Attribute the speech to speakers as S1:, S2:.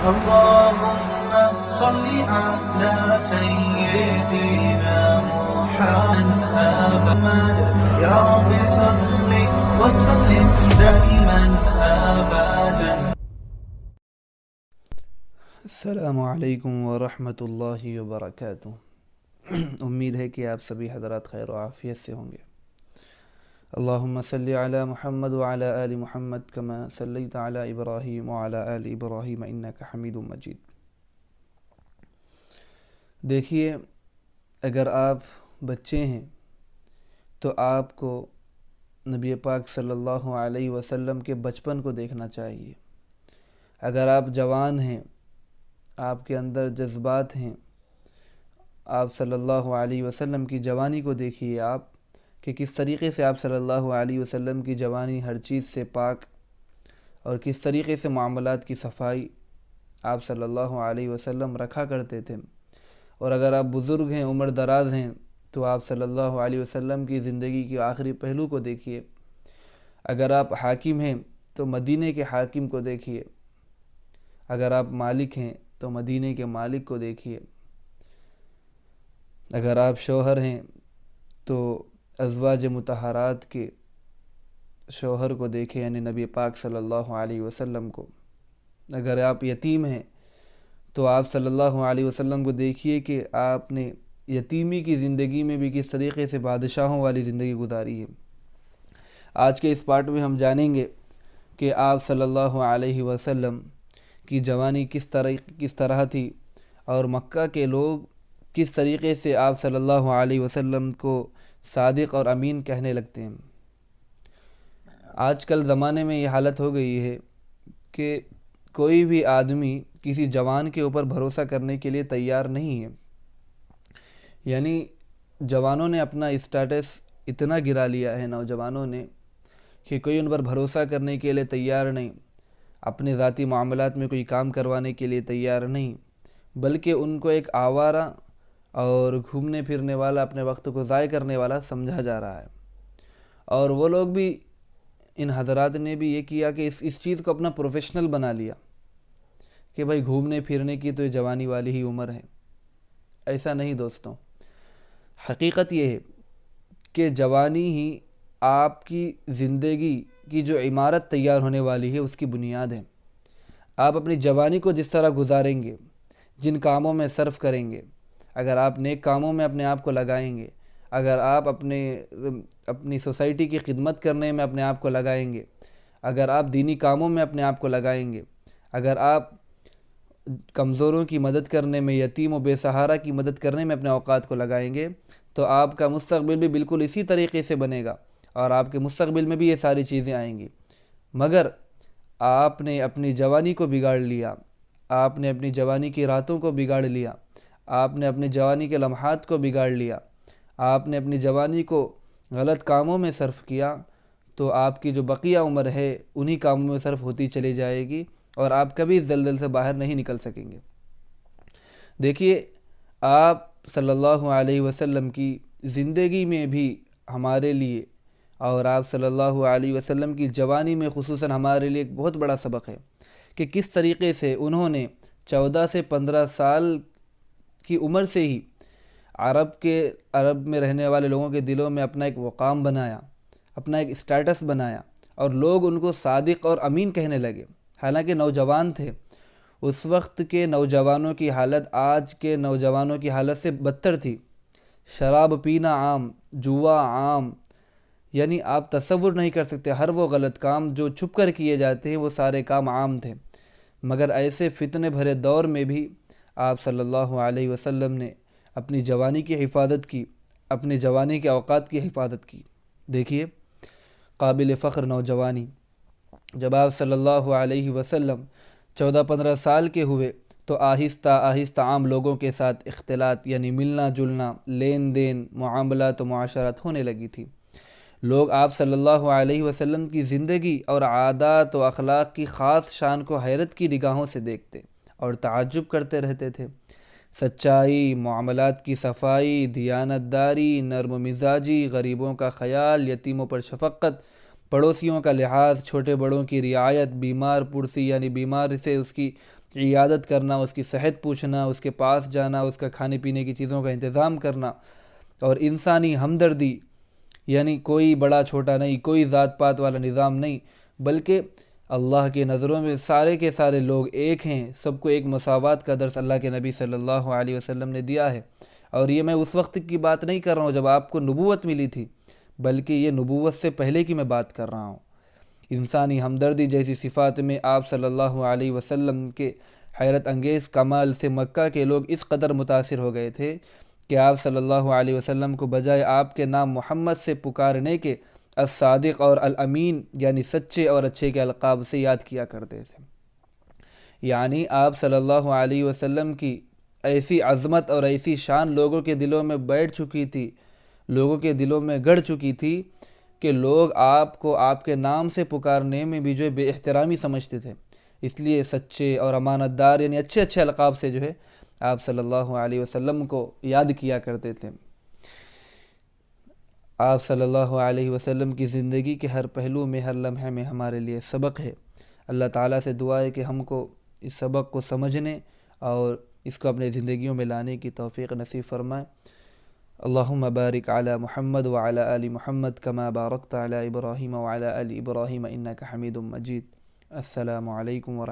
S1: اللهم صل على سيدنا محمد يا رب صل وسلم دائما أبدا.
S2: السلام علیکم ورحمۃ اللہ وبرکاتہ. امید ہے کہ آپ سبھی حضرات خیر و عافیت سے ہوں گے. اللہم صلی علی محمد وعلی آل محمد کما صلیت علی ابراہیم وعلی آل ابراہیم انک حمید مجید. دیکھیے، اگر آپ بچے ہیں تو آپ کو نبی پاک صلی اللہ علیہ وسلم کے بچپن کو دیکھنا چاہیے. اگر آپ جوان ہیں، آپ کے اندر جذبات ہیں، آپ صلی اللہ علیہ وسلم کی جوانی کو دیکھیے آپ کہ کس طریقے سے آپ صلی اللہ علیہ وسلم کی جوانی ہر چیز سے پاک، اور کس طریقے سے معاملات کی صفائی آپ صلی اللہ علیہ وسلم رکھا کرتے تھے. اور اگر آپ بزرگ ہیں، عمر دراز ہیں، تو آپ صلی اللہ علیہ وسلم کی زندگی کے آخری پہلو کو دیکھیے. اگر آپ حاکم ہیں تو مدینے کے حاکم کو دیکھیے. اگر آپ مالک ہیں تو مدینے کے مالک کو دیکھیے. اگر آپ شوہر ہیں تو ازواج مطہرات کے شوہر کو دیکھیں، یعنی نبی پاک صلی اللہ علیہ وسلم کو. اگر آپ یتیم ہیں تو آپ صلی اللہ علیہ وسلم کو دیکھیے کہ آپ نے یتیمی کی زندگی میں بھی کس طریقے سے بادشاہوں والی زندگی گزاری ہے. آج کے اس پارٹ میں ہم جانیں گے کہ آپ صلی اللہ علیہ وسلم کی جوانی کس طرح تھی، اور مکہ کے لوگ کس طریقے سے آپ صلی اللہ علیہ وسلم کو صادق اور امین کہنے لگتے ہیں. آج کل زمانے میں یہ حالت ہو گئی ہے کہ کوئی بھی آدمی کسی جوان کے اوپر بھروسہ کرنے کے لیے تیار نہیں ہے. یعنی جوانوں نے اپنا اسٹیٹس اتنا گرا لیا ہے، نوجوانوں نے، کہ کوئی ان پر بھروسہ کرنے کے لیے تیار نہیں، اپنے ذاتی معاملات میں کوئی کام کروانے کے لیے تیار نہیں، بلکہ ان کو ایک آوارہ اور گھومنے پھرنے والا، اپنے وقت کو ضائع کرنے والا سمجھا جا رہا ہے. اور وہ لوگ بھی، ان حضرات نے بھی یہ کیا کہ اس چیز کو اپنا پروفیشنل بنا لیا کہ بھائی گھومنے پھرنے کی تو یہ جوانی والی ہی عمر ہے. ایسا نہیں دوستوں. حقیقت یہ ہے کہ جوانی ہی آپ کی زندگی کی جو عمارت تیار ہونے والی ہے اس کی بنیاد ہے. آپ اپنی جوانی کو جس طرح گزاریں گے، جن کاموں میں صرف کریں گے، اگر آپ نیک کاموں میں اپنے آپ کو لگائیں گے، اگر آپ اپنی سوسائٹی کی خدمت کرنے میں اپنے آپ کو لگائیں گے، اگر آپ دینی کاموں میں اپنے آپ کو لگائیں گے، اگر آپ کمزوروں کی مدد کرنے میں، یتیم و بے سہارا کی مدد کرنے میں اپنے اوقات کو لگائیں گے، تو آپ کا مستقبل بھی بالکل اسی طریقے سے بنے گا، اور آپ کے مستقبل میں بھی یہ ساری چیزیں آئیں گی. مگر آپ نے اپنی جوانی کو بگاڑ لیا، آپ نے اپنی جوانی کی راتوں کو بگاڑ لیا، آپ نے اپنی جوانی کے لمحات کو بگاڑ لیا، آپ نے اپنی جوانی کو غلط کاموں میں صرف کیا، تو آپ کی جو بقیہ عمر ہے انہی کاموں میں صرف ہوتی چلی جائے گی، اور آپ کبھی اس دلدل سے باہر نہیں نکل سکیں گے. دیکھیے، آپ صلی اللہ علیہ وسلم کی زندگی میں بھی ہمارے لیے، اور آپ صلی اللہ علیہ وسلم کی جوانی میں خصوصاً ہمارے لیے ایک بہت بڑا سبق ہے کہ کس طریقے سے انہوں نے 14 سے 15 سال کی عمر سے ہی عرب میں رہنے والے لوگوں کے دلوں میں اپنا ایک مقام بنایا، اپنا ایک اسٹیٹس بنایا، اور لوگ ان کو صادق اور امین کہنے لگے. حالانکہ نوجوان تھے. اس وقت کے نوجوانوں کی حالت آج کے نوجوانوں کی حالت سے بدتر تھی. شراب پینا عام، جوا عام، یعنی آپ تصور نہیں کر سکتے، ہر وہ غلط کام جو چھپ کر کیے جاتے ہیں وہ سارے کام عام تھے. مگر ایسے فتنے بھرے دور میں بھی آپ صلی اللہ علیہ وسلم نے اپنی جوانی کی حفاظت کی، اپنی جوانی کے اوقات کی حفاظت کی. دیکھیے، قابل فخر نوجوانی. جب آپ صلی اللہ علیہ وسلم 14-15 سال کے ہوئے تو آہستہ آہستہ عام لوگوں کے ساتھ اختلاط، یعنی ملنا جلنا، لین دین، معاملات و معاشرات ہونے لگی تھی. لوگ آپ صلی اللہ علیہ وسلم کی زندگی اور عادات و اخلاق کی خاص شان کو حیرت کی نگاہوں سے دیکھتے اور تعجب کرتے رہتے تھے. سچائی، معاملات کی صفائی، دیانت داری، نرم مزاجی، غریبوں کا خیال، یتیموں پر شفقت، پڑوسیوں کا لحاظ، چھوٹے بڑوں کی رعایت، بیمار پرسی یعنی بیمار سے اس کی عیادت کرنا، اس کی صحت پوچھنا، اس کے پاس جانا، اس کا کھانے پینے کی چیزوں کا انتظام کرنا، اور انسانی ہمدردی یعنی کوئی بڑا چھوٹا نہیں، کوئی ذات پات والا نظام نہیں، بلکہ اللہ کی نظروں میں سارے کے سارے لوگ ایک ہیں، سب کو ایک مساوات کا درس اللہ کے نبی صلی اللہ علیہ وسلم نے دیا ہے۔ اور یہ میں اس وقت کی بات نہیں کر رہا ہوں جب آپ کو نبوت ملی تھی، بلکہ یہ نبوت سے پہلے کی میں بات کر رہا ہوں۔ انسانی ہمدردی جیسی صفات میں آپ صلی اللہ علیہ وسلم کے حیرت انگیز کمال سے مکہ کے لوگ اس قدر متاثر ہو گئے تھے کہ آپ صلی اللہ علیہ وسلم کو بجائے آپ کے نام محمد سے پکارنے کے الصادق اور الامین یعنی سچے اور اچھے کے القاب سے یاد کیا کرتے تھے۔ یعنی آپ صلی اللہ علیہ وسلم کی ایسی عظمت اور ایسی شان لوگوں کے دلوں میں بیٹھ چکی تھی، لوگوں کے دلوں میں گڑ چکی تھی کہ لوگ آپ کو آپ کے نام سے پکارنے میں بھی جو ہے بے احترامی سمجھتے تھے، اس لیے سچے اور امانت دار یعنی اچھے اچھے القاب سے جو ہے آپ صلی اللہ علیہ وسلم کو یاد کیا کرتے تھے۔ آپ صلی اللہ علیہ وسلم کی زندگی کے ہر پہلو میں، ہر لمحے میں ہمارے لیے سبق ہے۔ اللہ تعالیٰ سے دعا ہے کہ ہم کو اس سبق کو سمجھنے اور اس کو اپنے زندگیوں میں لانے کی توفیق نصیب فرمائے۔ اللہم بارک علی محمد وعلی آل محمد کما بارکت علی ابراہیم وعلی آل ابراہیم انک حمید مجید۔ السلام علیکم ورحمۃ اللہ۔